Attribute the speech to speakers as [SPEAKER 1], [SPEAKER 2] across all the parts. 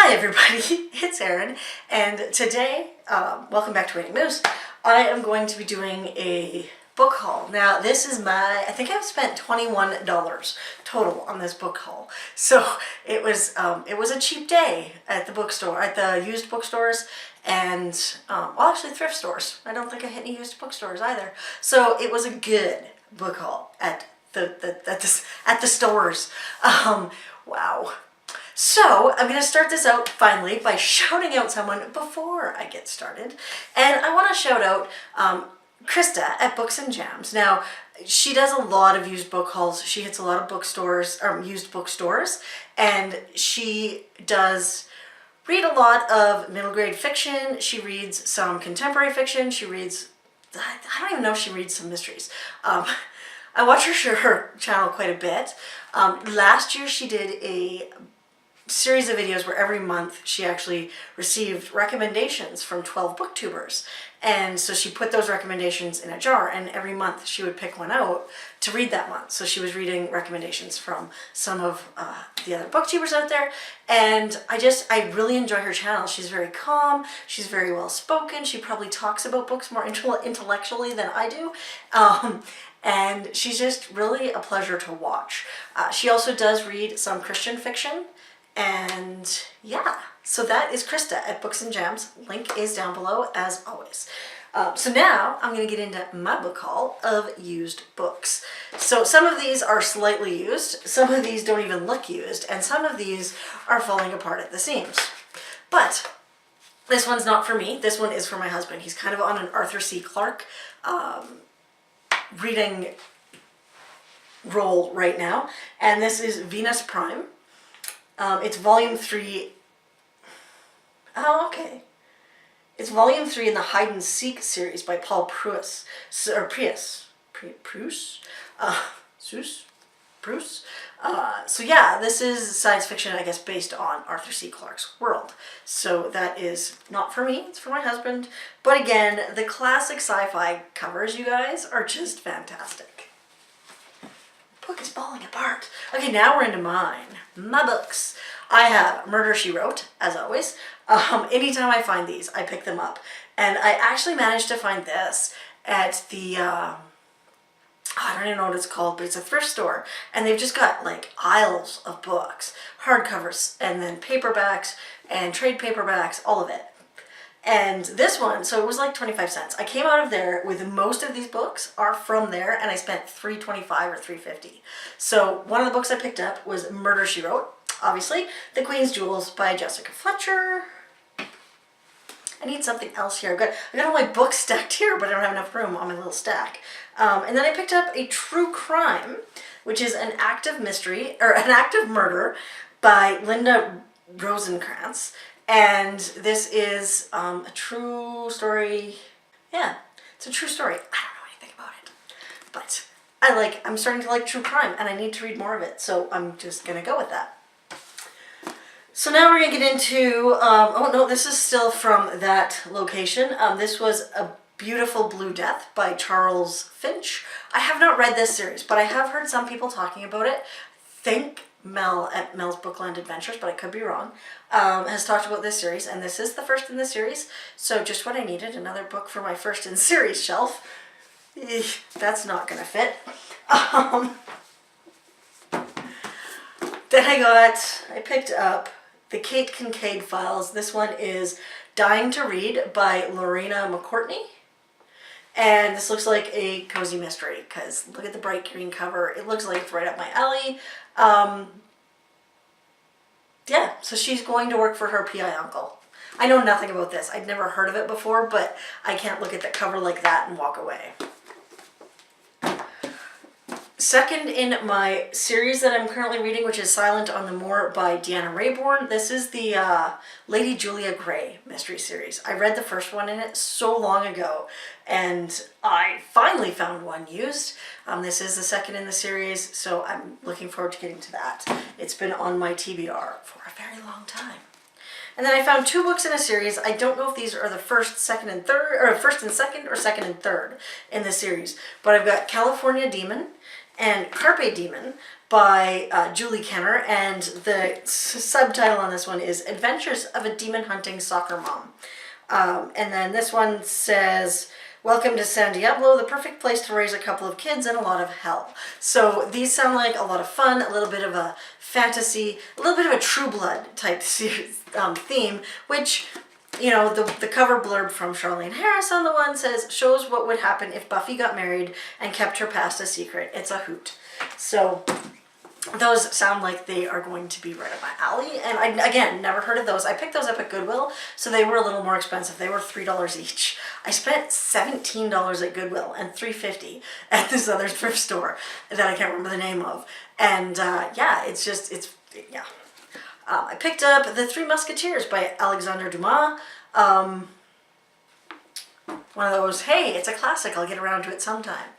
[SPEAKER 1] Hi everybody, it's Erin, and today, welcome back to Reading Moose. I am going to be doing a book haul. Now this is I think I've spent $21 total on this book haul. So it was a cheap day at the bookstore, at the used bookstores, and well, actually thrift stores. I don't think I hit any used bookstores either. So it was a good book haul at the stores. Wow. So I'm going to start this out finally by shouting out someone before I get started. And I want to shout out Krista at BooksandJams. Now, she does a lot of used book hauls. She hits a lot of bookstores, or used bookstores, and she does read a lot of middle grade fiction. She reads some contemporary fiction. She reads, I don't even know if she reads some mysteries. I watch her channel quite a bit. Last year she did a series of videos where every month she actually received recommendations from 12 booktubers, and so she put those recommendations in a jar, and every month she would pick one out to read that month. So she was reading recommendations from some of the other booktubers out there, and I really enjoy her channel. She's very calm, she's very well spoken, she probably talks about books more intellectually than I do, and she's just really a pleasure to watch. She also does read some Christian fiction. And yeah, so that is Krista at BooksandJams. Link is down below as always. So now I'm going to get into my book haul of used books. So some of these are slightly used, some of these don't even look used, and some of these are falling apart at the seams. But this one's not for me. This one is for my husband. He's kind of on an Arthur C. Clarke reading roll right now, and this is Venus Prime. It's volume 3. Oh, okay. It's volume 3 in the Hide and Seek series by Paul Pruis. So yeah, this is science fiction, I guess, based on Arthur C. Clarke's world. So that is not for me, it's for my husband. But again, the classic sci-fi covers, you guys, are just fantastic. Book is falling apart. Okay, now we're into my books. I have Murder, She Wrote, as always. Anytime I find these, I pick them up. And I actually managed to find this at the, I don't even know what it's called, but it's a thrift store. And they've just got like aisles of books, hardcovers, and then paperbacks, and trade paperbacks, all of it. And this one, so it was like 25 cents. I came out of there with most of these books are from there, and I spent $3.25 or $3.50. So one of the books I picked up was Murder, She Wrote, obviously. The Queen's Jewels by Jessica Fletcher. I need something else here. I got all my books stacked here, but I don't have enough room on my little stack. And then I picked up a True Crime, which is an active mystery, or an active murder by Linda Rosenkrantz. And this is a true story. Yeah, it's a true story. I don't know anything about it, but I'm starting to like true crime, and I need to read more of it, so I'm just gonna go with that. So now we're gonna get into, oh no, this is still from that location. This was A Beautiful Blue Death by Charles Finch. I have not read this series, but I have heard some people talking about it. Think Mel at Mel's Bookland Adventures, but I could be wrong, has talked about this series, and this is the first in the series, so just what I needed, another book for my first in series shelf. That's not gonna fit. Then I picked up the Kate Kincaid Files. This one is Dying to Read by Lorena McCourtney. And this looks like a cozy mystery, because look at the bright green cover. It looks like it's right up my alley. Yeah, so she's going to work for her PI uncle. I know nothing about this. I'd never heard of it before, but I can't look at the cover like that and walk away. Second in my series that I'm currently reading, which is Silent on the Moor by Deanna Raybourn. This is the Lady Julia Gray mystery series. I read the first one in it so long ago, and I finally found one used. This is the second in the series, so I'm looking forward to getting to that. It's been on my TBR for a very long time. And then I found 2 books in a series. I don't know if these are the first, second, and third, or first and second, or second and third in the series. But I've got California Demon and Carpe Demon by Julie Kenner, and the subtitle on this one is Adventures of a Demon Hunting Soccer Mom. And then this one says, welcome to San Diablo, the perfect place to raise a couple of kids and a lot of hell. So these sound like a lot of fun, a little bit of a fantasy, a little bit of a True Blood type theme, which, you know, the cover blurb from Charlene Harris on the one says, shows what would happen if Buffy got married and kept her past a secret. It's a hoot. So those sound like they are going to be right up my alley. And I, again, never heard of those. I picked those up at Goodwill, so they were a little more expensive. They were $3 each. I spent $17 at Goodwill and $3.50 at this other thrift store that I can't remember the name of. And yeah, yeah. I picked up The Three Musketeers by Alexandre Dumas. One of those, hey, it's a classic, I'll get around to it sometime.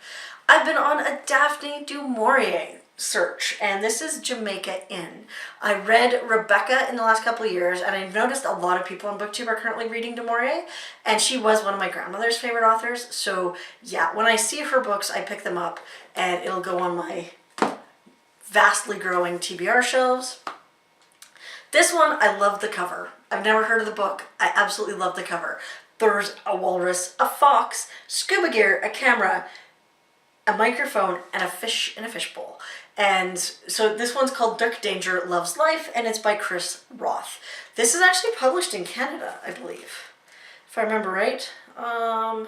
[SPEAKER 1] I've been on a Daphne du Maurier search, and this is Jamaica Inn. I read Rebecca in the last couple of years, and I've noticed a lot of people on BookTube are currently reading du Maurier, and she was one of my grandmother's favorite authors, so yeah, when I see her books, I pick them up, and it'll go on my vastly growing TBR shelves. This one, I love the cover. I've never heard of the book. I absolutely love the cover. There's a walrus, a fox, scuba gear, a camera, a microphone, and a fish in a fishbowl. And so this one's called Dirk Danger Loves Life, and it's by Chris Roth. This is actually published in Canada, I believe, if I remember right. Oh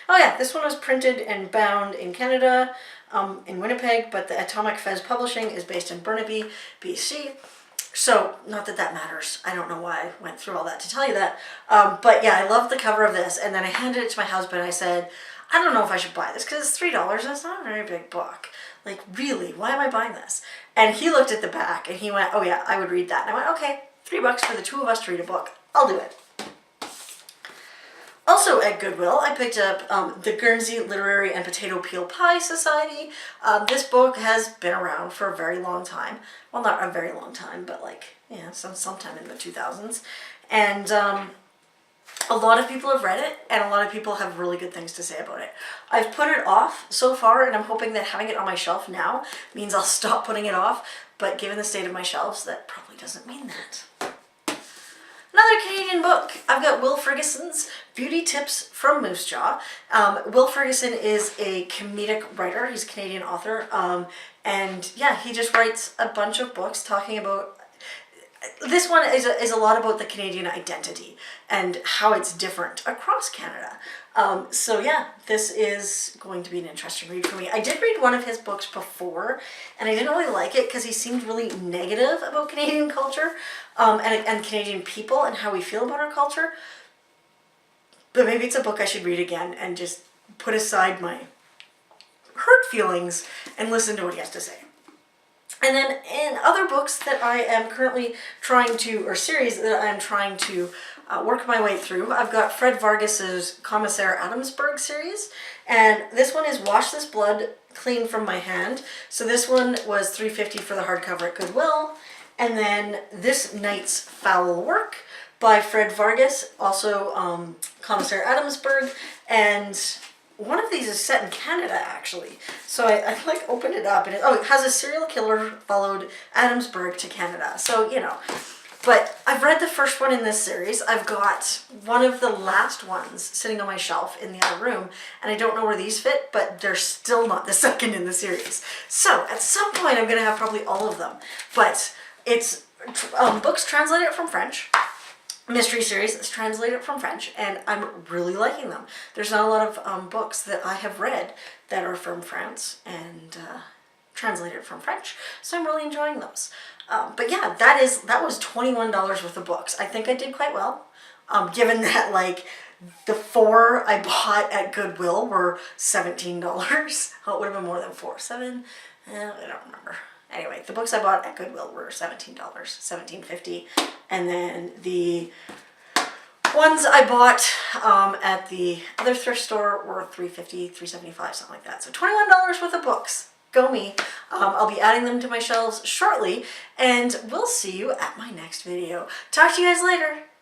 [SPEAKER 1] yeah, this one was printed and bound in Canada, in Winnipeg, but the Atomic Fez Publishing is based in Burnaby, BC. So, not that that matters. I don't know why I went through all that to tell you that. But yeah, I love the cover of this, and then I handed it to my husband. I said, I don't know if I should buy this because it's $3 and it's not a very big book. Like, really, why am I buying this? And he looked at the back and he went, oh yeah, I would read that. And I went, okay, $3 for the two of us to read a book. I'll do it. Also at Goodwill, I picked up the Guernsey Literary and Potato Peel Pie Society. This book has been around for a very long time. Well, not a very long time, but like, yeah, sometime in the 2000s. And a lot of people have read it, and a lot of people have really good things to say about it. I've put it off so far, and I'm hoping that having it on my shelf now means I'll stop putting it off. But given the state of my shelves, that probably doesn't mean that. Another Canadian book. I've got Will Ferguson's Beauty Tips from Moose Jaw. Will Ferguson is a comedic writer. He's a Canadian author. And yeah, he just writes a bunch of books talking about... This one is a lot about the Canadian identity and how it's different across Canada. So yeah, this is going to be an interesting read for me. I did read one of his books before, and I didn't really like it because he seemed really negative about Canadian culture and Canadian people and how we feel about our culture. But maybe it's a book I should read again and just put aside my hurt feelings and listen to what he has to say. And then in other books that I am currently trying to, or series that I am trying to work my way through, I've got Fred Vargas's Commissaire Adamsberg series, and this one is Wash This Blood Clean From My Hand. So this one was $3.50 for the hardcover at Goodwill, and then This Night's Foul Work by Fred Vargas, also Commissaire Adamsberg, and one of these is set in Canada, actually. So I like opened it up, and it has a serial killer followed Adamsberg to Canada. So, you know, but I've read the first one in this series. I've got one of the last ones sitting on my shelf in the other room, and I don't know where these fit, but they're still not the second in the series. So at some point, I'm going to have probably all of them. But it's books translated from French. Mystery series that's translated from French, and I'm really liking them. There's not a lot of books that I have read that are from France and translated from French, so I'm really enjoying those. But yeah, that was $21 worth of books. I think I did quite well, given that like the 4 I bought at Goodwill were $17. Oh, it would have been more than 4, 7. I don't remember. Anyway, the books I bought at Goodwill were $17, $17.50, and then the ones I bought at the other thrift store were $3.50, $3.75, something like that. So $21 worth of books. Go me. I'll be adding them to my shelves shortly, and we'll see you at my next video. Talk to you guys later.